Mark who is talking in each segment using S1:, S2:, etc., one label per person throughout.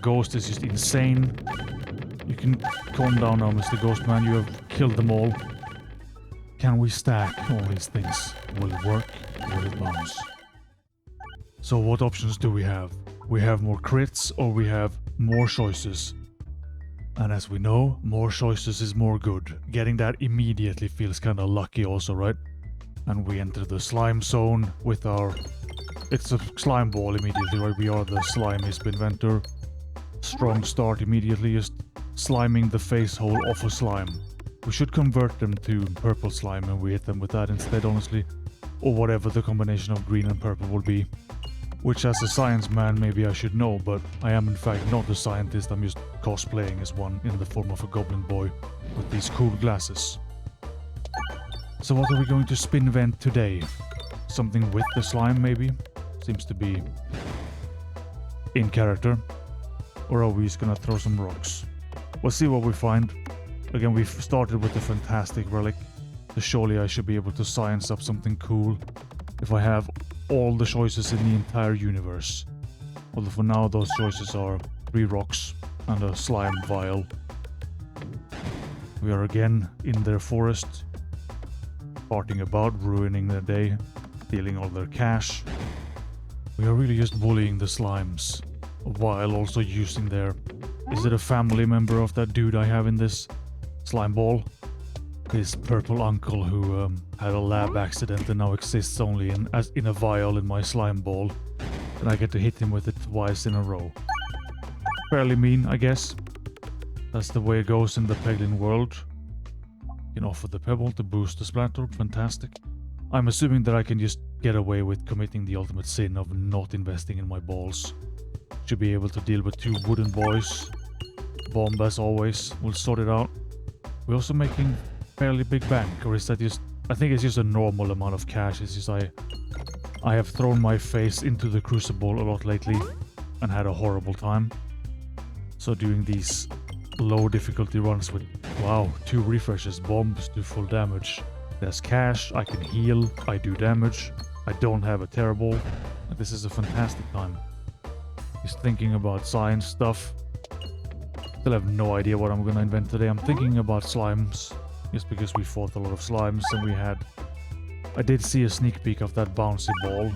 S1: Ghost is just insane. You can calm down now, Mr. Ghostman. You have killed them all. Can we stack all these things? Will it work? Will it bounce? So what options do we have? We have more crits or we have more choices. And as we know, more choices is more good. Getting that immediately feels kind of lucky also, right? And we enter the slime zone with our... It's a slime ball immediately, right? We are the slimy Spinventor. Strong start immediately, just sliming the face hole off a slime. We should convert them to purple slime and we hit them with that instead, honestly. Or whatever the combination of green and purple will be. Which as a science man maybe I should know, but I am in fact not a scientist, I'm just cosplaying as one in the form of a goblin boy with these cool glasses. So what are we going to spinvent today? Something with the slime maybe? Seems to be in character. Or are we just gonna throw some rocks? We'll see what we find. Again, we've started with a fantastic relic. So surely I should be able to science up something cool if I have all the choices in the entire universe. Although for now those choices are 3 rocks and a slime vial. We are again in their forest, farting about, ruining their day, stealing all their cash. We are really just bullying the slimes, while also using their... Is it a family member of that dude I have in this slime ball? His purple uncle who had a lab accident and now exists only in a vial in my slime ball. And I get to hit him with it twice in a row. Fairly mean, I guess. That's the way it goes in the Peglin world. You can offer the pebble to boost the splatter, fantastic. I'm assuming that I can just get away with committing the ultimate sin of not investing in my balls. Should be able to deal with 2 wooden boys. Bomb as always, we'll sort it out. We're also making fairly big bank, or is that just... I think it's just a normal amount of cash. It's just I have thrown my face into the crucible a lot lately and had a horrible time. So doing these low difficulty runs with, wow, 2 refreshes, bombs do full damage. There's cash, I can heal, I do damage, I don't have a terrible. This is a fantastic time. Just thinking about science stuff. Still have no idea what I'm gonna invent today. I'm thinking about slimes, just because we fought a lot of slimes and we had... I did see a sneak peek of that bouncy ball.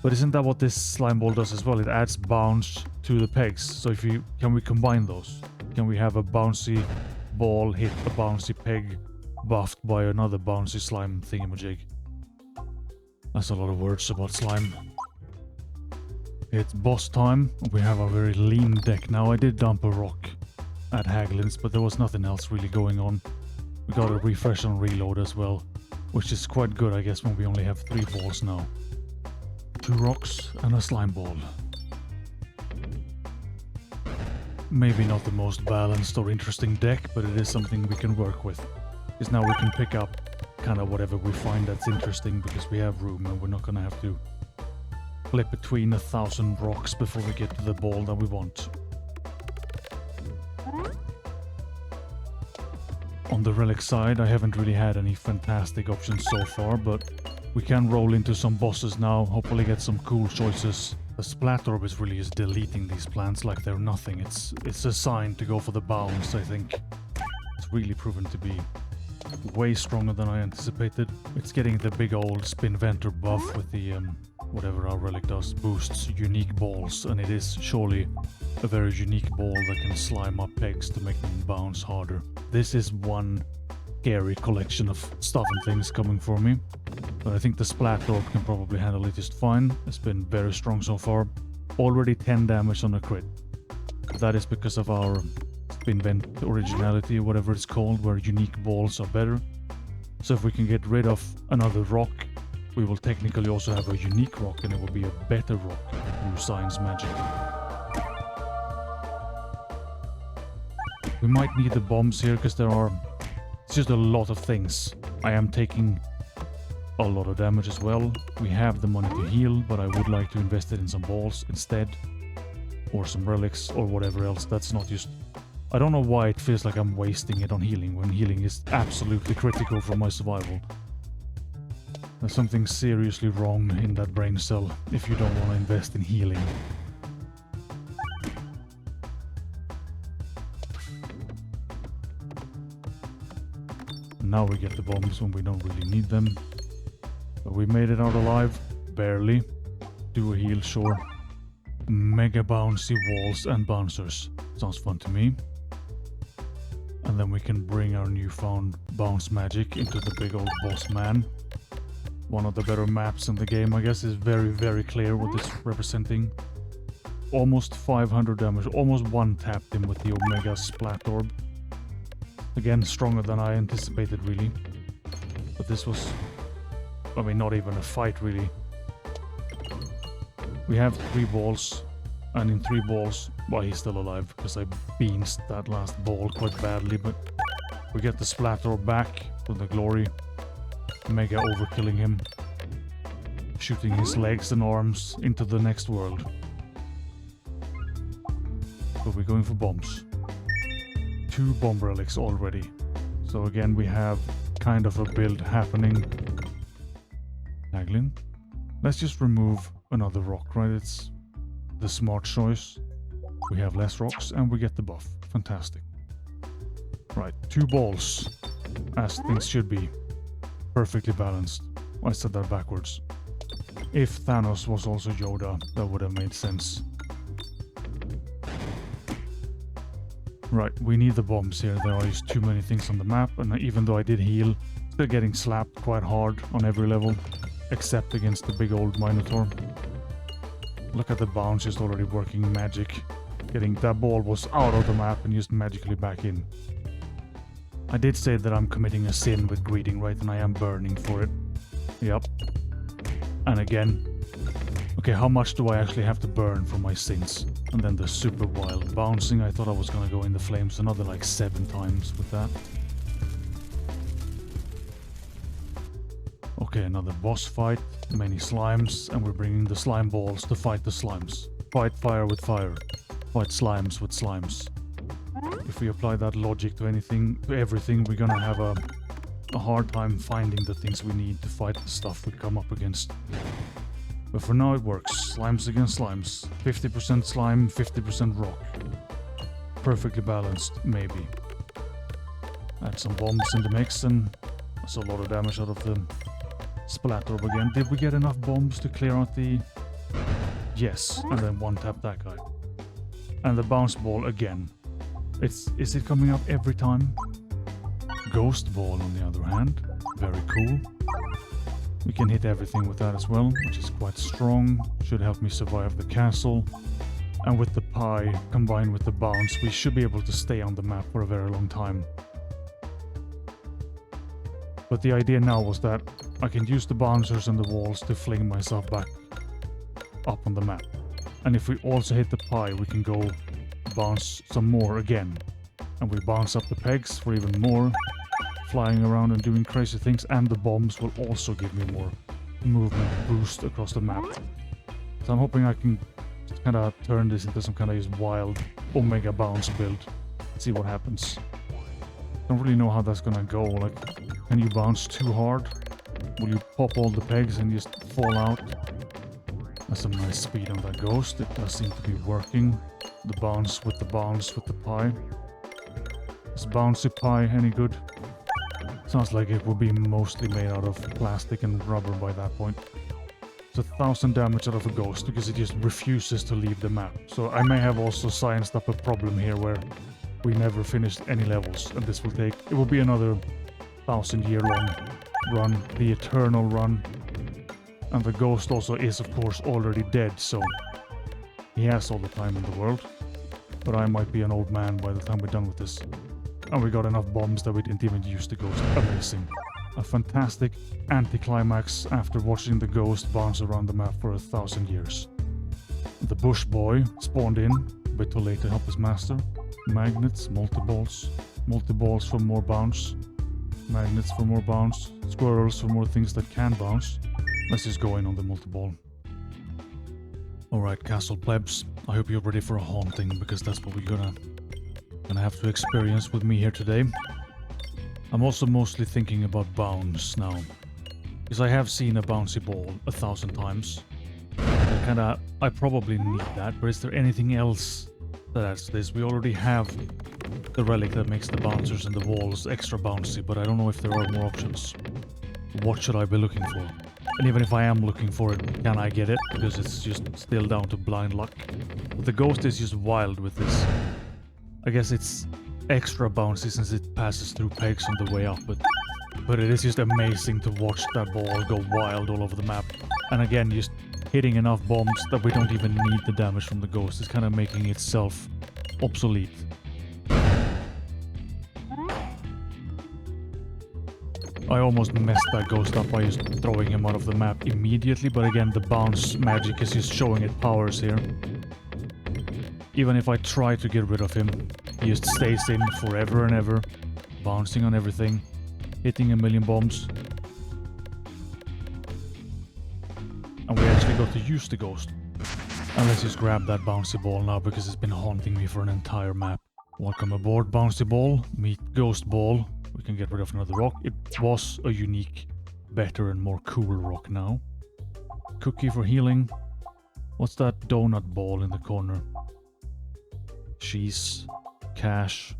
S1: But isn't that what this slime ball does as well? It adds bounce to the pegs. So if you... Can we combine those? Can we have a bouncy ball hit a bouncy peg buffed by another bouncy slime thingamajig? That's a lot of words about slime. It's boss time. We have a very lean deck now. I did dump a rock at Haglin's, but there was nothing else really going on. We got a refresh and reload as well, which is quite good, I guess, when we only have 3 balls now. 2 rocks and a slime ball. Maybe not the most balanced or interesting deck, but it is something we can work with. Because now we can pick up kind of whatever we find that's interesting, because we have room and we're not gonna have to flip between 1,000 rocks before we get to the ball that we want. On the relic side, I haven't really had any fantastic options so far, but we can roll into some bosses now, hopefully get some cool choices. The splat orb is really just deleting these plants like they're nothing. It's a sign to go for the bounce, I think. It's really proven to be way stronger than I anticipated. It's getting the big old Spinventor buff with the whatever our relic does, boosts unique balls, and it is surely a very unique ball that can slime up pegs to make them bounce harder. This is one scary collection of stuff and things coming for me, but I think the splat orb can probably handle it just fine. It's been very strong so far. Already 10 damage on a crit. That is because of our Spinvent originality, whatever it's called, where unique balls are better. So if we can get rid of another rock, we will technically also have a unique rock, and it will be a better rock through science magic. We might need the bombs here, because it's just a lot of things. I am taking a lot of damage as well. We have the money to heal, but I would like to invest it in some balls instead. Or some relics, or whatever else. That's not just... I don't know why it feels like I'm wasting it on healing, when healing is absolutely critical for my survival. There's something seriously wrong in that brain cell if you don't want to invest in healing. now we get the bombs when we don't really need them. But we made it out alive. Barely. Do a heal, sure. Mega bouncy walls and bouncers. Sounds fun to me. And then we can bring our newfound bounce magic into the big old boss man. One of the better maps in the game, I guess, is very, very clear what it's representing. Almost 500 damage, almost one-tapped him with the Omega Splat Orb. Again, stronger than I anticipated, really. But this was, I mean, not even a fight, really. We have 3 balls, and in 3 balls, well, he's still alive, because I beansed that last ball quite badly, but we get the Splat Orb back for the glory. Mega overkilling him. Shooting his legs and arms into the next world. But we're going for bombs. 2 bomb relics already. So again, we have kind of a build happening. Peglin. Let's just remove another rock, right? It's the smart choice. We have less rocks and we get the buff. Fantastic. Right, 2 balls. As things should be. Perfectly balanced. I said that backwards. If Thanos was also Yoda, that would have made sense. Right, we need the bombs here. There are just too many things on the map, and even though I did heal, still getting slapped quite hard on every level, except against the big old Minotaur. Look at the bounce, just already working magic. Getting that ball was out of the map and just magically back in. I did say that I'm committing a sin with greeting, right? And I am burning for it. Yep. And again. Okay, how much do I actually have to burn for my sins? And then the super wild bouncing. I thought I was gonna go in the flames another like 7 times with that. Okay, another boss fight. Many slimes. And we're bringing the slime balls to fight the slimes. Fight fire with fire. Fight slimes with slimes. If we apply that logic to anything, to everything, we're gonna have a hard time finding the things we need to fight the stuff we come up against. But for now it works. Slimes against slimes. 50% slime, 50% rock. Perfectly balanced, maybe. Add some bombs in the mix and that's a lot of damage out of the Splat Orb again. Did we get enough bombs to clear out the... Yes, and then one-tap that guy. And the bounce ball again. Is it coming up every time? Ghost ball on the other hand. Very cool. We can hit everything with that as well, which is quite strong. Should help me survive the castle. And with the pie, combined with the bounce, we should be able to stay on the map for a very long time. But the idea now was that I can use the bouncers and the walls to fling myself back up on the map. And if we also hit the pie, we can go bounce some more again. And we bounce up the pegs for even more. Flying around and doing crazy things, and the bombs will also give me more movement boost across the map. So I'm hoping I can kind of turn this into some kind of wild Omega bounce build. See what happens. Don't really know how that's gonna go. Like, can you bounce too hard? Will you pop all the pegs and just fall out? That's some nice speed on that ghost. It does seem to be working. The bounce with the pie. Is bouncy pie any good? Sounds like it will be mostly made out of plastic and rubber by that point. It's 1,000 damage out of a ghost because it just refuses to leave the map. So I may have also scienced up a problem here where we never finished any levels, and this will take... It will be another 1,000-year-long run, the eternal run. And the ghost also is, of course, already dead, so he has all the time in the world. But I might be an old man by the time we're done with this. And we got enough bombs that we didn't even use the ghost. Amazing. A fantastic anticlimax after watching the ghost bounce around the map for 1,000 years. The bush boy spawned in, a bit too late to help his master. Magnets, multi-balls. Multi-balls for more bounce. Magnets for more bounce. Squirrels for more things that can bounce. Let's just go in on the multi-ball. Alright, castle plebs. I hope you're ready for a haunting, because that's what we're gonna have to experience with me here today. I'm also mostly thinking about bounce now, because I have seen a bouncy ball 1,000 times. I probably need that, but is there anything else that adds to this? We already have the relic that makes the bouncers and the walls extra bouncy, but I don't know if there are more options. What should I be looking for? And even if I am looking for it, can I get it? Because it's just still down to blind luck. But the ghost is just wild with this. I guess it's extra bouncy since it passes through pegs on the way up, but it is just amazing to watch that ball go wild all over the map. And again, just hitting enough bombs that we don't even need the damage from the ghost. It's kind of making itself obsolete. I almost messed that ghost up by just throwing him out of the map immediately, but again, the bounce magic is just showing its powers here. Even if I try to get rid of him, he just stays in forever and ever, bouncing on everything, hitting a million bombs. And we actually got to use the ghost. And let's just grab that bouncy ball now because it's been haunting me for an entire map. Welcome aboard, bouncy ball. Meet ghost ball. We can get rid of another rock. It was a unique, better and more cool rock now. Cookie for healing. What's that donut ball in the corner? Cheese. Cash.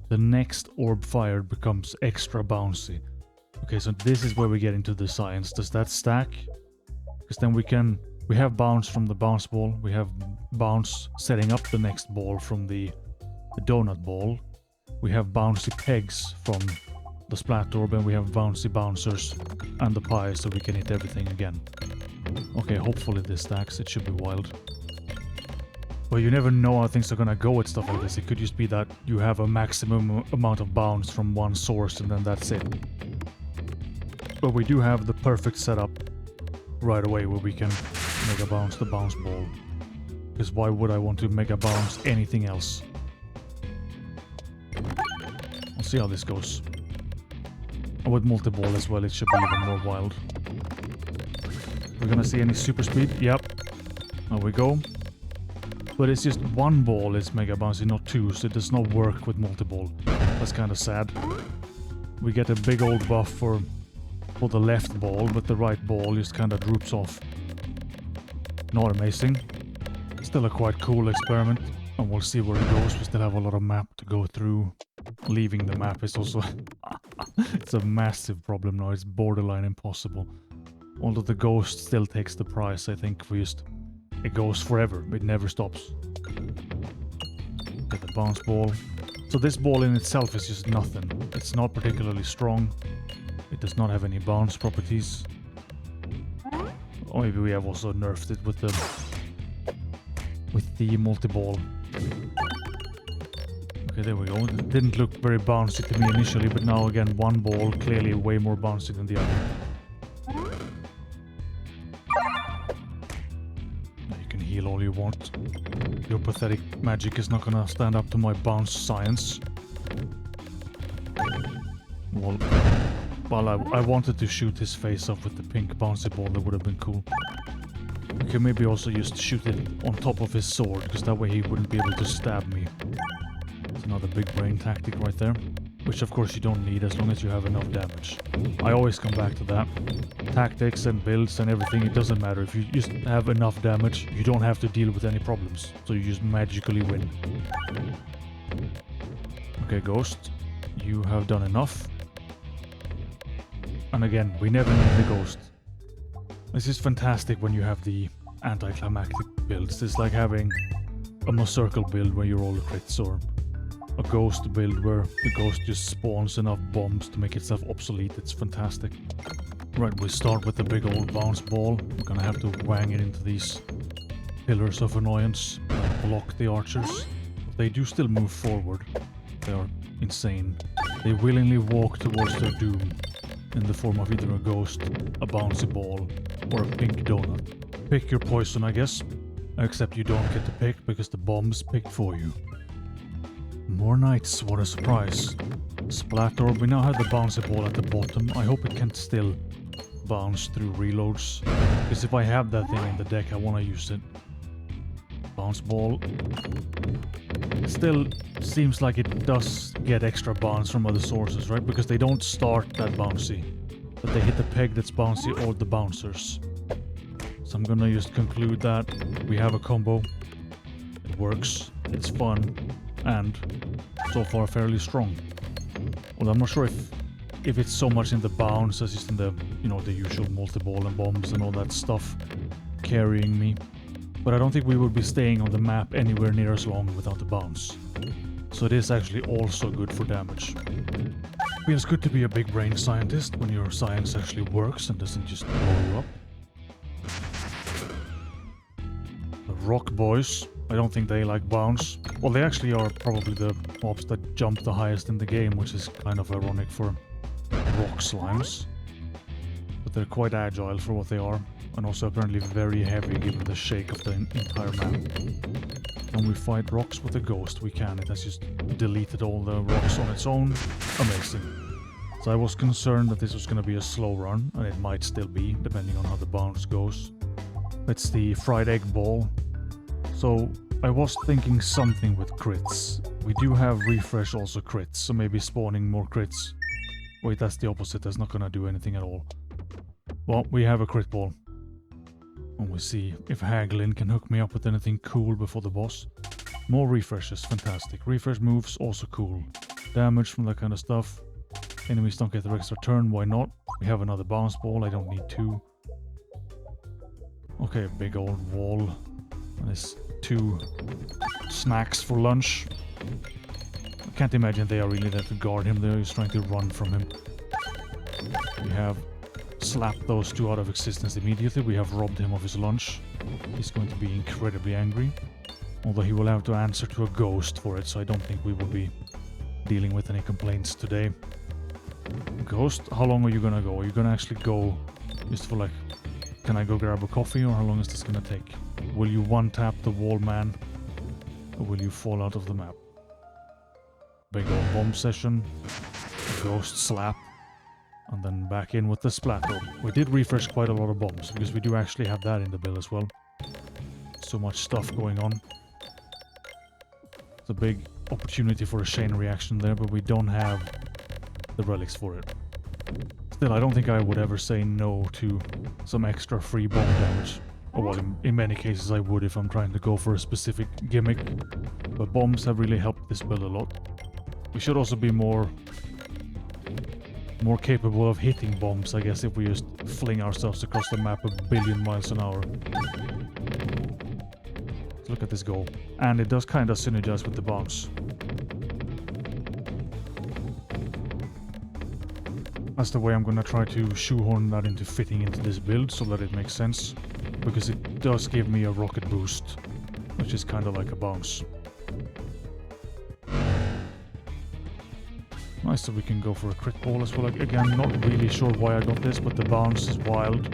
S1: The next orb fired becomes extra bouncy. Okay, so this is where we get into the science. Does that stack? Because then we have bounce from the bounce ball. We have bounce setting up the next ball from the donut ball. We have bouncy pegs from the splat orb, and we have bouncy bouncers and the pie, so we can hit everything again. Okay, hopefully this stacks. It should be wild. But you never know how things are gonna go with stuff like this. It could just be that you have a maximum amount of bounce from one source and then that's it. But we do have the perfect setup right away where we can mega bounce the bounce ball. Because why would I want to mega bounce anything else? We'll see how this goes. And with multi-ball as well, it should be even more wild. We're gonna see any super speed? Yep. There we go. But it's just one ball is mega bouncy, not two, so it does not work with multi-ball. That's kind of sad. We get a big old buff for the left ball, but the right ball just kind of droops off. Not amazing. Still a quite cool experiment, and we'll see where it goes. We still have a lot of map to go through. Leaving the map is also... it's a massive problem now. It's borderline impossible. Although the ghost still takes the price, I think, for just... It goes forever. It never stops. Get the bounce ball. So this ball in itself is just nothing. It's not particularly strong. It does not have any bounce properties. Or maybe we have also nerfed it with the multi-ball. Okay, there we go. It didn't look very bouncy to me initially, but now again, one ball clearly way more bouncy than the other. Heal all you want. Your pathetic magic is not gonna stand up to my bounce science. Well, I wanted to shoot his face off with the pink bouncy ball. That would have been cool. We could maybe also just shoot it on top of his sword, because that way he wouldn't be able to stab me. It's another big brain tactic right there. Which of course you don't need as long as you have enough damage. I always come back to that. Tactics and builds and everything, it doesn't matter. If you just have enough damage, you don't have to deal with any problems. So you just magically win. Okay, Ghost. You have done enough. And again, we never need the Ghost. This is fantastic when you have the anticlimactic builds. It's like having a Circle build where you roll crits, or a ghost build where the ghost just spawns enough bombs to make itself obsolete. It's fantastic. Right, we start with the big old bounce ball. We're gonna have to wang it into these pillars of annoyance that block the archers. But they do still move forward. They are insane. They willingly walk towards their doom in the form of either a ghost, a bouncy ball, or a pink donut. Pick your poison, I guess. Except you don't get to pick because the bombs pick for you. More knights, what a surprise. Splat orb, we now have the bouncy ball at the bottom. I hope it can still bounce through reloads. Because if I have that thing in the deck, I want to use it. Bounce ball. It still seems like it does get extra bounce from other sources, right? Because they don't start that bouncy. But they hit the peg that's bouncy or the bouncers. So I'm gonna just conclude that we have a combo. It works. It's fun. and so far fairly strong. Well, I'm not sure if it's so much in the bounce as just in the, you know, the usual multi-ball and bombs and all that stuff carrying me. But I don't think we would be staying on the map anywhere near as long without the bounce. So it is actually also good for damage. Feels good to be a big brain scientist when your science actually works and doesn't just blow you up. The rock boys, I don't think they like bounce. Well, they actually are probably the mobs that jump the highest in the game, which is kind of ironic for rock slimes. But they're quite agile for what they are, and also apparently very heavy given the shake of the entire map. When we fight rocks with a ghost, we can. It has just deleted all the rocks on its own. Amazing. So I was concerned that this was going to be a slow run, and it might still be, depending on how the bounce goes. It's the fried egg ball. So I was thinking something with crits. We do have refresh also crits, so maybe spawning more crits. Wait, that's the opposite. That's not going to do anything at all. Well, we have a crit ball. And we'll see if Peglin can hook me up with anything cool before the boss. More refreshes, fantastic. Refresh moves, also cool. Damage from that kind of stuff. Enemies don't get their extra turn, why not? We have another bounce ball, I don't need two. Okay, big old wall. And there's 2 snacks for lunch. I can't imagine they are really there to guard him, they're just trying to run from him. We have slapped those 2 out of existence immediately. We have robbed him of his lunch. He's going to be incredibly angry. Although he will have to answer to a ghost for it, so I don't think we will be dealing with any complaints today. Ghost, how long are you gonna go? Are you gonna actually go just for like, can I go grab a coffee, or how long is this gonna take? Will you one-tap the wall man, or will you fall out of the map? Big old bomb session, ghost slap, and then back in with the splatter. We did refresh quite a lot of bombs, because we do actually have that in the bill as well. So much stuff going on. It's a big opportunity for a chain reaction there, but we don't have the relics for it. Still, I don't think I would ever say no to some extra free bomb damage. Oh, well, in many cases I would if I'm trying to go for a specific gimmick. But bombs have really helped this build a lot. We should also be more capable of hitting bombs, I guess, if we just fling ourselves across the map 1 billion miles an hour. Let's look at this go. And it does kind of synergize with the bounce. That's the way I'm gonna try to shoehorn that into fitting into this build so that it makes sense. Because it does give me a rocket boost, which is kind of like a bounce. Nice that we can go for a crit ball as well. Again, not really sure why I got this, but the bounce is wild.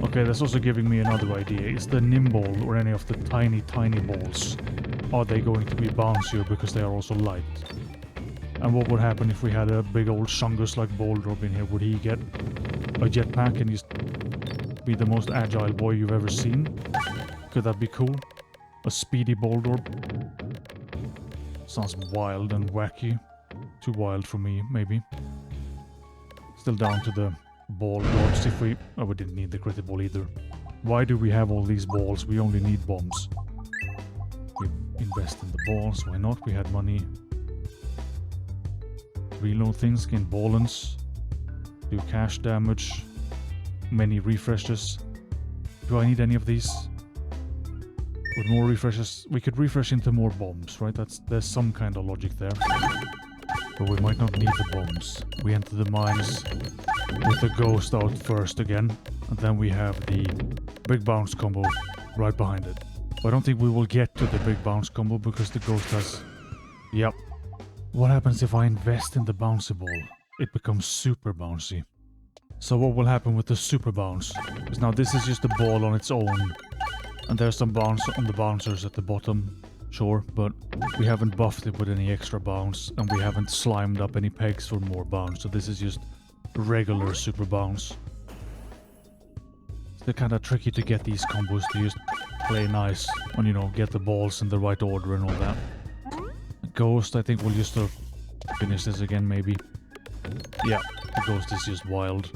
S1: Okay, that's also giving me another idea. Is the nimble or any of the tiny balls, are they going to be bouncier because they are also light? And what would happen if we had a big old Shungus-like ball drop in here? Would he get a jetpack and just be the most agile boy you've ever seen? Could that be cool? A speedy ball drop? Sounds wild and wacky. Too wild for me, maybe. Still down to the ball dodge if we... Oh, we didn't need the critical ball either. Why do we have all these balls? We only need bombs. We invest in the balls, why not? We had money. Reload things, gain balance. Do cash damage. Many refreshes. Do I need any of these? With more refreshes, we could refresh into more bombs, right? There's some kind of logic there. But we might not need the bombs. We enter the mines with the ghost out first again. And then we have the big bounce combo right behind it. But I don't think we will get to the big bounce combo because the ghost has... Yep. What happens if I invest in the bouncy ball? It becomes super bouncy. So what will happen with the super bounce? Because now this is just a ball on its own. And there's some bounce on the bouncers at the bottom. Sure, but we haven't buffed it with any extra bounce. And we haven't slimed up any pegs for more bounce. So this is just regular super bounce. They're kind of tricky to get these combos to just play nice. And you know, get the balls in the right order and all that. Ghost, I think we'll just finish this again, maybe. Yeah, the ghost is just wild.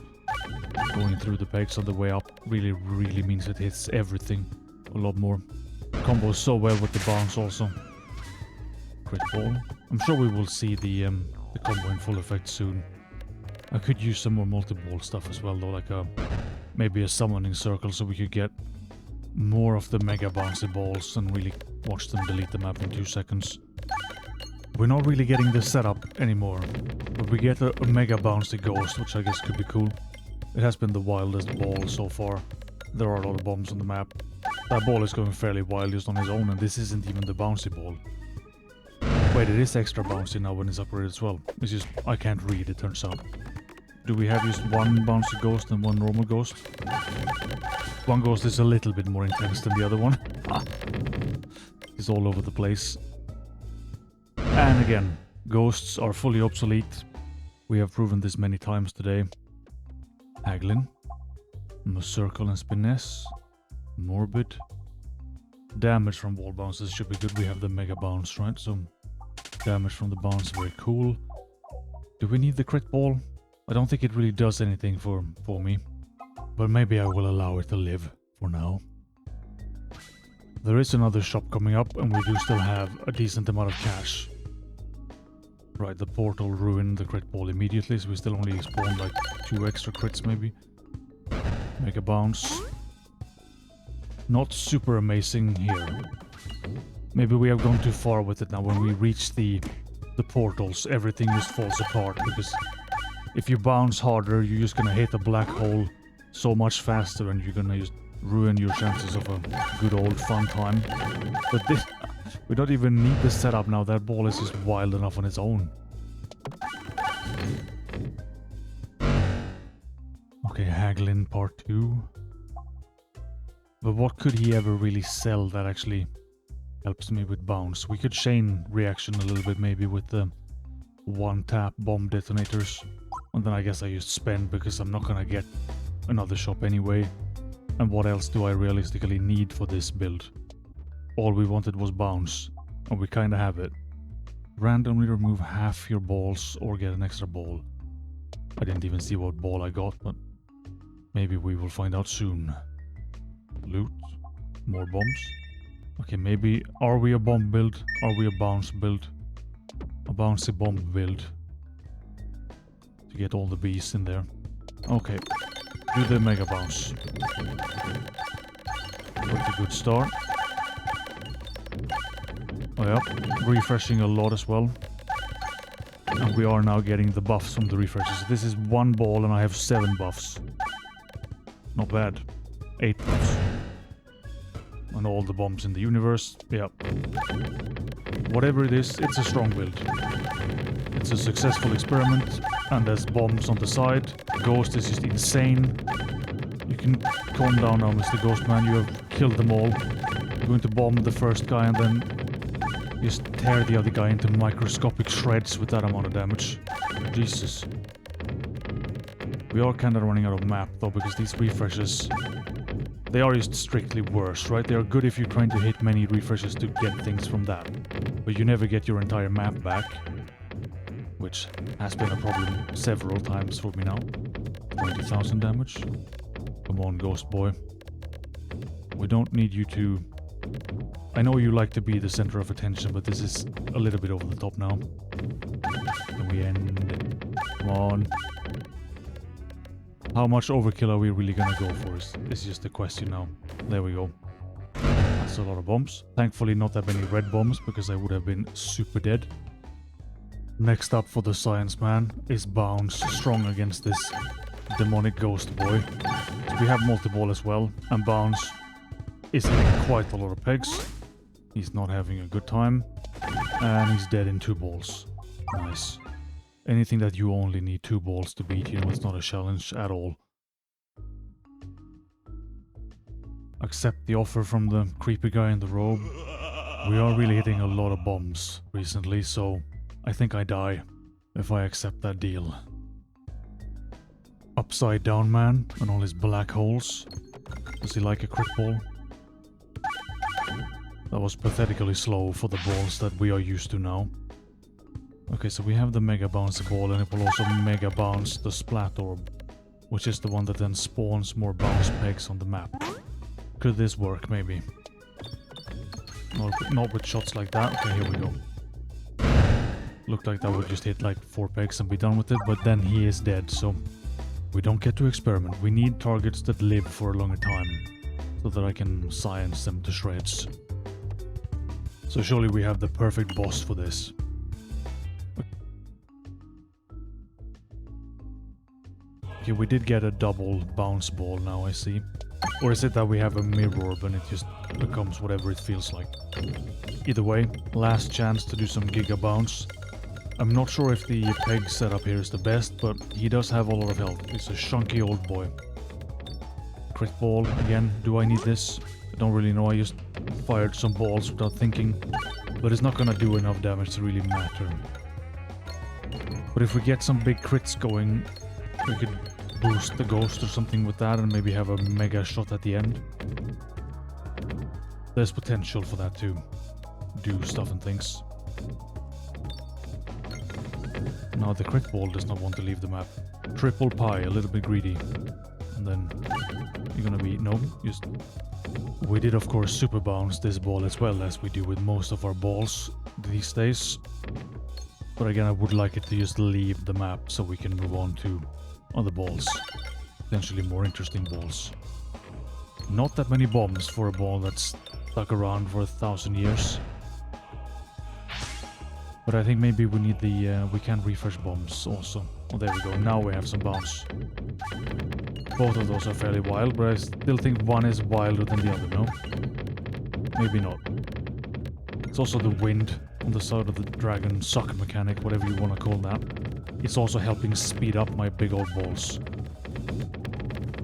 S1: Going through the pegs on the way up really means it hits everything a lot more. Combos so well with the bounce also. crit ball. I'm sure we will see the combo in full effect soon. I could use some more multi-ball stuff as well though, like maybe a summoning circle so we could get more of the mega bouncy balls and really watch them delete the map in 2 seconds. We're not really getting this setup anymore, but we get a mega bouncy ghost, which I guess could be cool. It has been the wildest ball so far. There are a lot of bombs on the map. That ball is going fairly wild just on his own, and this isn't even the bouncy ball. Wait, it is extra bouncy now when it's upgraded as well. It's just, I can't read, it turns out. Do we have just one bouncy ghost and one normal ghost? One ghost is a little bit more intense than the other one. It's all over the place. And again, ghosts are fully obsolete. We have proven this many times today. Peglin. Circle and Spiness. Morbid. Damage from wall bounces should be good. We have the mega bounce, right? So damage from the bounce, very cool. Do we need the crit ball? I don't think it really does anything for me. But maybe I will allow it to live for now. There is another shop coming up and we do still have a decent amount of cash. Right, the portal ruined the crit ball immediately, so we still only spawned like 2 extra crits maybe. Mega bounce. Not super amazing here. Maybe we have gone too far with it now. When we reach the portals, everything just falls apart, because if you bounce harder, you're just gonna hit a black hole so much faster and you're gonna just ruin your chances of a good old fun time. But this, we don't even need the setup now. That ball is just wild enough on its own. Okay, Haglin part 2. But what could he ever really sell that actually helps me with bounce? We could chain reaction a little bit maybe with the one-tap bomb detonators. And then I guess I just spend because I'm not gonna get another shop anyway. And what else do I realistically need for this build? All we wanted was bounce, and we kinda have it. Randomly remove half your balls or get an extra ball. I didn't even see what ball I got, but maybe we will find out soon. Loot. More bombs. Okay, maybe... Are we a bomb build? Are we a bounce build? A bouncy bomb build. To get all the bees in there. Okay. Do the mega bounce. Pretty good start. Oh yeah, refreshing a lot as well. And we are now getting the buffs from the refreshes. This is 1 ball and I have 7 buffs. Not bad. 8 buffs. And all the bombs in the universe. Yeah. Whatever it is, it's a strong build. It's a successful experiment. And there's bombs on the side. Ghost is just insane. You can calm down now, Mr. Ghostman. You have killed them all. You're going to bomb the first guy and then just tear the other guy into microscopic shreds with that amount of damage. Jesus. We are kind of running out of map though, because these refreshes, they are just strictly worse, right? They are good if you're trying to hit many refreshes to get things from that. But you never get your entire map back. Which has been a problem several times for me now. 20,000 damage. Come on, Ghost Boy. We don't need you to... I know you like to be the center of attention, but this is a little bit over the top now. Can we end it? Come on. How much overkill are we really gonna go for? Is just the question now. There we go. That's a lot of bombs. Thankfully not that many red bombs, because I would have been super dead. Next up for the science man is Bounce, strong against this demonic ghost boy. So we have multi-ball as well, and Bounce is hitting quite a lot of pegs. He's not having a good time, and he's dead in 2 balls. Nice. Anything that you only need 2 balls to beat, you know, it's not a challenge at all. Accept the offer from the creepy guy in the robe. We are really hitting a lot of bombs recently, so I think I die if I accept that deal. Upside down man and all his black holes. Does he like a crit ball? That was pathetically slow for the balls that we are used to now. Okay, so we have the mega bouncy ball, and it will also mega bounce the splat orb, which is the one that then spawns more bounce pegs on the map. Could this work, maybe? Not with shots like that. Okay, here we go. Looked like that would just hit like 4 pegs and be done with it, but then he is dead, so we don't get to experiment. We need targets that live for a longer time, so that I can science them to shreds. So surely we have the perfect boss for this. Okay, we did get a double bounce ball now, I see. Or is it that we have a mirror orb and it just becomes whatever it feels like? Either way, last chance to do some Giga Bounce. I'm not sure if the peg setup here is the best, but he does have a lot of health. He's a chunky old boy. Crit ball, again, do I need this? I don't really know, I just fired some balls without thinking. But it's not gonna do enough damage to really matter. But if we get some big crits going, we could boost the ghost or something with that and maybe have a mega shot at the end. There's potential for that to do stuff and things. Now the crit ball does not want to leave the map. Triple pie, a little bit greedy. And then you're gonna be... no, just... We did of course super bounce this ball as well, as we do with most of our balls these days. But again, I would like it to just leave the map so we can move on to other balls. Potentially more interesting balls. Not that many bombs for a ball that's stuck around for 1,000 years. But I think maybe we need the... we can refresh bombs also. Oh, there we go. Now we have some bounce. Both of those are fairly wild, but I still think one is wilder than the other, no? Maybe not. It's also the wind on the side of the dragon suck mechanic, whatever you want to call that. It's also helping speed up my big old balls.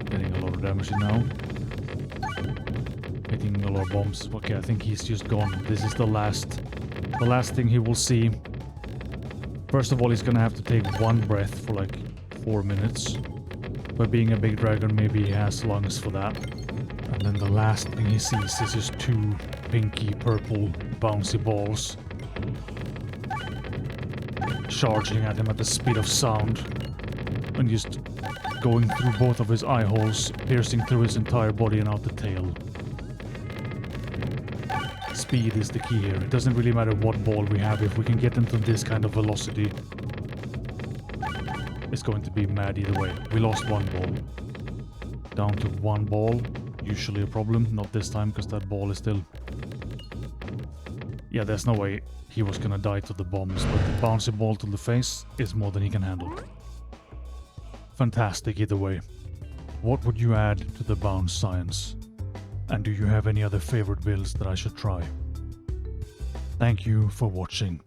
S1: Getting a lot of damage in now. Hitting a lot of bombs. Okay, I think he's just gone. This is the last thing he will see. First of all, he's gonna have to take one breath for like 4 minutes. But being a big dragon, maybe he has lungs for that. And then the last thing he sees is just 2 pinky purple bouncy balls charging at him at the speed of sound and just going through both of his eye holes, piercing through his entire body and out the tail. Speed is the key here. It doesn't really matter what ball we have. If we can get into this kind of velocity, it's going to be mad either way. We lost 1 ball. Down to 1 ball. Usually a problem. Not this time, because that ball is still... yeah, there's no way he was gonna die to the bombs, but the bouncy ball to the face is more than he can handle. Fantastic either way. What would you add to the bounce science? And do you have any other favorite builds that I should try? Thank you for watching.